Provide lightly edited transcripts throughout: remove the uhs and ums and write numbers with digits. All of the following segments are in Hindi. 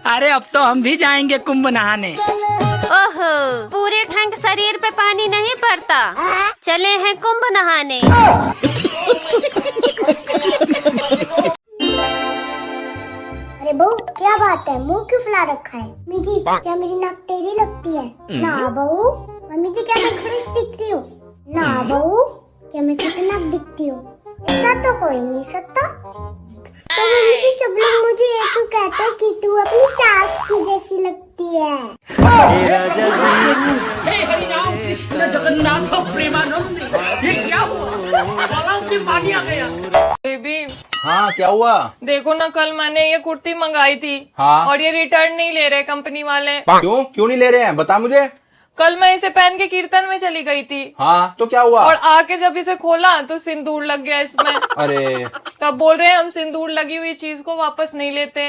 अरे अब तो हम भी जाएंगे कुंभ नहाने। ओहो, पूरे ठंड शरीर पे पानी नहीं पड़ता, चले हैं कुंभ नहाने। अरे बहू क्या बात है, मुंह क्यों फुला रखा है? मम्मी जी क्या मेरी नाक टेढ़ी लगती है? ना बहू। मम्मी जी क्या मैं खड़ूस दिखती हूँ? ना बहू। क्या मैं खतरनाक दिखती हूँ? ऐसा तो कोई नहीं सकता। तो मम्मी जी सब लोग मुझे ये क्यों कहते हैं कि तू अपनी सास की जैसी लगती है? हे हरिनाम कृष्ण जगन्नाथ प्रेमानंद, ये क्या हुआ? गलाव से पानी आ गया। बेबी हाँ क्या हुआ? देखो ना, कल मैंने ये कुर्ती मंगाई थी। हाँ। और ये रिटर्न नहीं ले रहे कंपनी वाले। क्यों नहीं ले रहे हैं, बता मुझे। कल मैं इसे पहन के कीर्तन में चली गई थी। हाँ तो क्या हुआ? और आके जब इसे खोला तो सिंदूर लग गया इसमें। अरे तब बोल रहे हैं हम सिंदूर लगी हुई चीज को वापस नहीं लेते।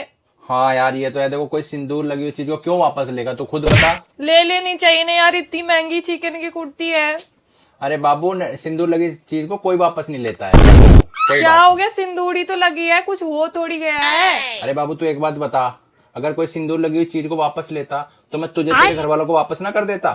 हाँ यार, ये तो है। देखो, कोई सिंदूर लगी हुई चीज को क्यों वापस लेगा, तो खुद बता। ले लेनी चाहिए ना यार, इतनी महंगी चिकन की कुर्ती है। अरे बाबू, सिंदूर लगी चीज को कोई वापस नहीं लेता है। क्या हो गया, सिंदूर ही तो लगी है, कुछ हो थोड़ी गया है। अरे बाबू, तू एक बात बता, अगर कोई सिंदूर लगी हुई चीज को वापस लेता तो मैं तुझे तेरे घर वालों को वापस ना कर देता।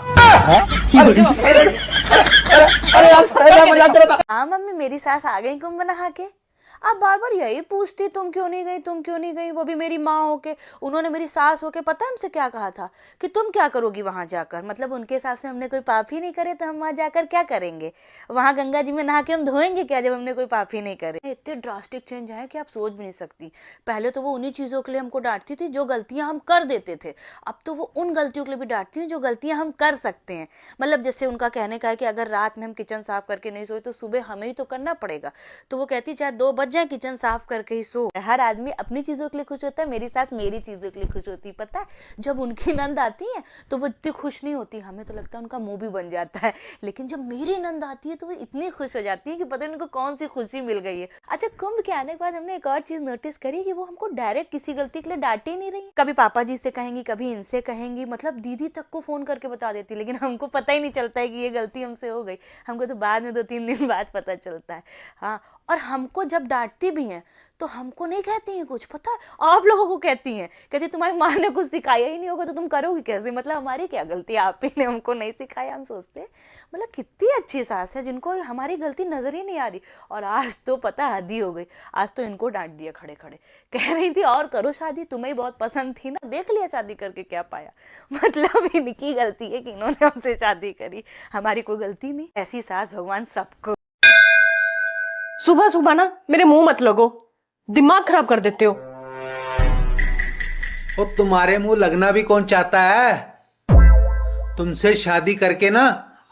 हाँ मम्मी, मेरी सास आ गई कुंभ नहा के। आप बार बार यही पूछती तुम क्यों नहीं गई, तुम क्यों नहीं गई, वो भी मेरी माँ होके। उन्होंने मेरी सास होके पता है हमसे क्या कहा था कि तुम क्या करोगी वहां जाकर। मतलब उनके हिसाब से हमने कोई पाप ही नहीं करे तो हम वहां जाकर क्या करेंगे? वहां गंगा जी में नहा के हम धोएंगे क्या जब हमने कोई पाप ही नहीं करे? इतने ड्रास्टिक चेंज है कि आप सोच भी नहीं सकती। पहले तो वो उन्हीं चीजों के लिए हमको डांटती थी जो गलतियां हम कर देते थे। अब तो वो उन गलतियों के लिए भी डांटती हैं जो गलतियां हम कर सकते हैं। मतलब जैसे उनका कहने का है कि अगर रात में हम किचन साफ करके नहीं सोए तो सुबह हमें ही तो करना पड़ेगा। तो वो कहती चाहे 2 बज जाए किचन साफ करके ही सो। हर आदमी अपनी चीजों के लिए खुश होता है, मेरी सास मेरी चीजों के लिए खुश होती है। पता है जब उनकी नंद आती है तो वो इतनी खुश नहीं होती, हमें तो लगता है उनका मुंह भी बन जाता है। लेकिन जब मेरी नंद आती है तो वो इतनी खुश हो जाती है कि पता नहीं उनको कौन सी खुशी मिल गई है। अच्छा, कुंभ के आने के बाद हमने एक और चीज नोटिस करी कि वो हमको डायरेक्ट किसी गलती के लिए डांट ही नहीं रही। कभी पापा जी से कहेंगी, कभी इनसे कहेंगी, मतलब दीदी तक को फोन करके बता देती, लेकिन हमको पता ही नहीं चलता है कि ये गलती हमसे हो गई। हमको तो बाद में 2-3 दिन बाद पता चलता है। हाँ, और हमको जब डांटती भी हैं तो हमको नहीं कहती हैं कुछ, पता है आप लोगों को कहती हैं, कहती तुम्हारी माँ ने कुछ सिखाया ही नहीं होगा तो तुम करोगी कैसे? मतलब हमारी क्या गलती, आप ही ने हमको नहीं सिखाया। हम सोचते हैं मतलब कितनी अच्छी सास है जिनको हमारी गलती नजर ही नहीं आ रही। और आज तो पता हद ही हो गई, आज तो इनको डांट दिया खड़े खड़े। कह रही थी और करो शादी, तुम्हें बहुत पसंद थी ना, देख लिया शादी करके क्या पाया। मतलब इनकी गलती है कि इन्होंने हमसे शादी करी, हमारी कोई गलती नहीं। ऐसी सास भगवान सबको। सुबह सुबह ना मेरे मुंह मत लगो, दिमाग खराब कर देते हो। वो तुम्हारे मुंह लगना भी कौन चाहता है? तुमसे शादी करके ना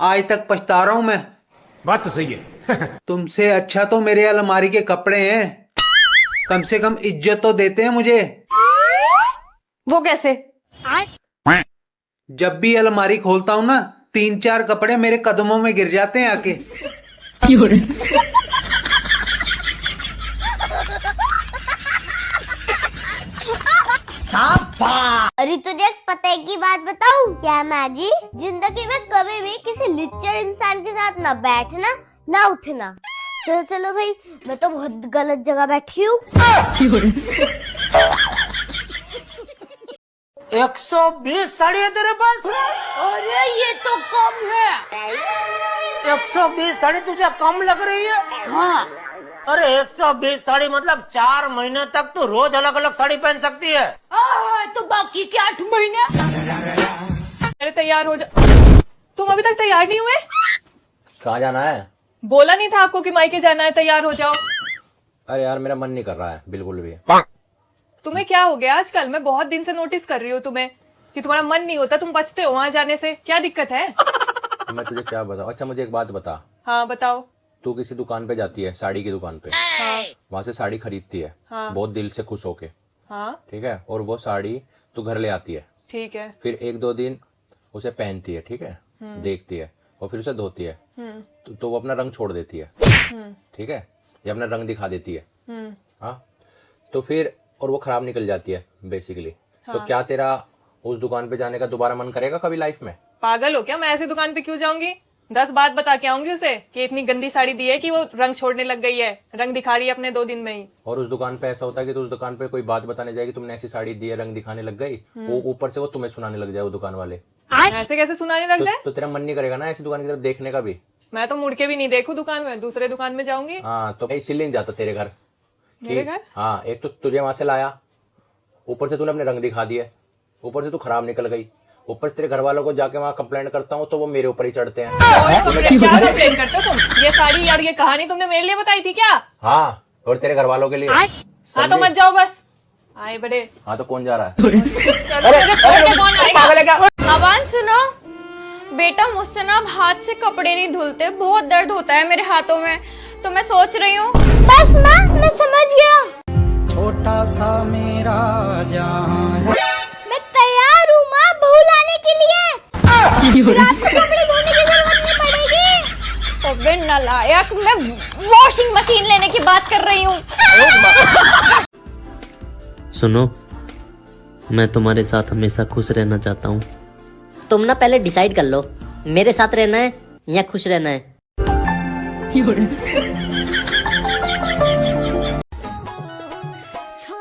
आज तक पछता रहा हूं मैं। बात तो सही है। तुमसे अच्छा तो मेरे अलमारी के कपड़े हैं, कम से कम इज्जत तो देते हैं मुझे। वो कैसे? जब भी अलमारी खोलता हूं ना 3-4 कपड़े मेरे कदमों में गिर जाते हैं आके। अरे तुझे एक पते की बात बताऊं क्या माँ जी? जिंदगी में कभी भी किसी लिच्चर इंसान के साथ ना बैठना ना उठना। चलो चलो भाई, मैं तो बहुत गलत जगह बैठी हूँ। 120 साड़ी है तेरे पास? अरे ये तो कम है। 120 साड़ी तुझे कम लग रही है? हाँ। अरे 120 साड़ी मतलब 4 महीने तक तो रोज अलग अलग साड़ी पहन सकती है। तो बाकी के 8 महीने? अरे तैयार हो जा। तुम अभी तक तैयार नहीं हुए? कहाँ जाना है? बोला नहीं था आपको कि मायके जाना है, तैयार हो जाओ। अरे यार, मेरा मन नहीं कर रहा है बिल्कुल भी। तुम्हें क्या हो गया आजकल? मैं बहुत दिन से नोटिस कर रही हूँ तुम्हें कि तुम्हारा मन नहीं होता, तुम बचते हो वहां जाने से। क्या दिक्कत है? मैं तुझे क्या बताऊँ? अच्छा मुझे एक बात बता। हाँ बताओ। तू किसी दुकान पे जाती है, साड़ी की दुकान पे। हाँ। वहां से साड़ी खरीदती है। हाँ। बहुत दिल से खुश होके। हाँ। ठीक है, और वो साड़ी तू घर ले आती है। ठीक है। फिर 1-2 दिन उसे पहनती है, ठीक है, देखती है, और फिर उसे धोती है। तो वो अपना रंग छोड़ देती है, ठीक है, या अपना रंग दिखा देती है। हाँ, तो फिर और वो खराब निकल जाती है बेसिकली। हाँ। तो क्या तेरा उस दुकान पे जाने का दोबारा मन करेगा कभी लाइफ में? पागल हो क्या? मैं ऐसी दुकान पे क्यों जाऊंगी? 10 बात बता के आऊंगी उसे कि इतनी गंदी साड़ी दी है कि वो रंग छोड़ने लग गई है, रंग दिखा रही है अपने 2 दिन में ही। और उस दुकान पे ऐसा होता है कि तो उस दुकान पे कोई बात बताने जाएगी, तुमने ऐसी साड़ी दी है, रंग दिखाने लग गई, वो ऊपर से वो तुम्हें सुनाने लग जाए वो दुकान वाले। ऐसे कैसे सुनाने लग जाए? तो तेरा मन नहीं करेगा ना ऐसी दुकान की तरफ देखने का भी? मैं तो मुड़ के भी नहीं देखूं दुकान में, दूसरे दुकान में जाऊंगी। हाँ, तो मैं इसीलिए नहीं जाता तेरे घर। मेरे घर? हाँ, एक तो तुझे वहां से लाया, ऊपर से तूने अपने रंग दिखा दिए, ऊपर से तू खराब निकल गई, ऊपर से तेरे घर वालों को जाके वहां कंप्लेंट करता हूँ तो वो मेरे ऊपर ही चढ़ते हैं। क्या कंप्लेन करते हो तुम? ये साड़ी और ये कहानी तुमने मेरे लिए बताई थी क्या? हाँ, और तेरे घर वालों के लिए। हाँ तो मत जाओ बस, आए बड़े। हाँ तो कौन जा रहा है? आवाज सुनो बेटा, मुझसे ना अब हाथ से कपड़े नहीं धुलते, बहुत दर्द होता है मेरे हाथों में, तो मैं सोच रही हूँ। बस माँ, मैं समझ गया। छोटा सा मेरा जहां है। मैं तैयार हूँ माँ, बहू लाने के लिए। रात को कपड़े धोने की जरूरत नहीं पड़ेगी। अबे नालायक, मैं वॉशिंग मशीन लेने की बात कर रही हूँ। सुनो, मैं तुम्हारे साथ हमेशा खुश रहना चाहता हूँ। तुम ना पहले डिसाइड कर लो, मेरे साथ रहना है या खुश रहना है।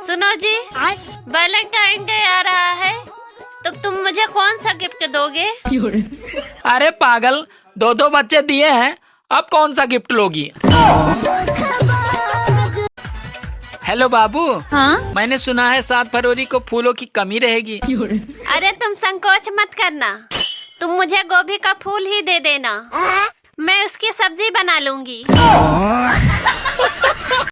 सुनो जी, वैलेंटाइन डे आ रहा है, तो तुम मुझे कौन सा गिफ्ट दोगे? अरे पागल, 2 बच्चे दिए हैं, अब कौन सा गिफ्ट लोगी? हेलो बाबू। हाँ? मैंने सुना है 7 फरवरी को फूलों की कमी रहेगी। अरे तुम संकोच मत करना, तुम मुझे गोभी का फूल ही दे देना, मैं उसकी सब्जी बना लूंगी।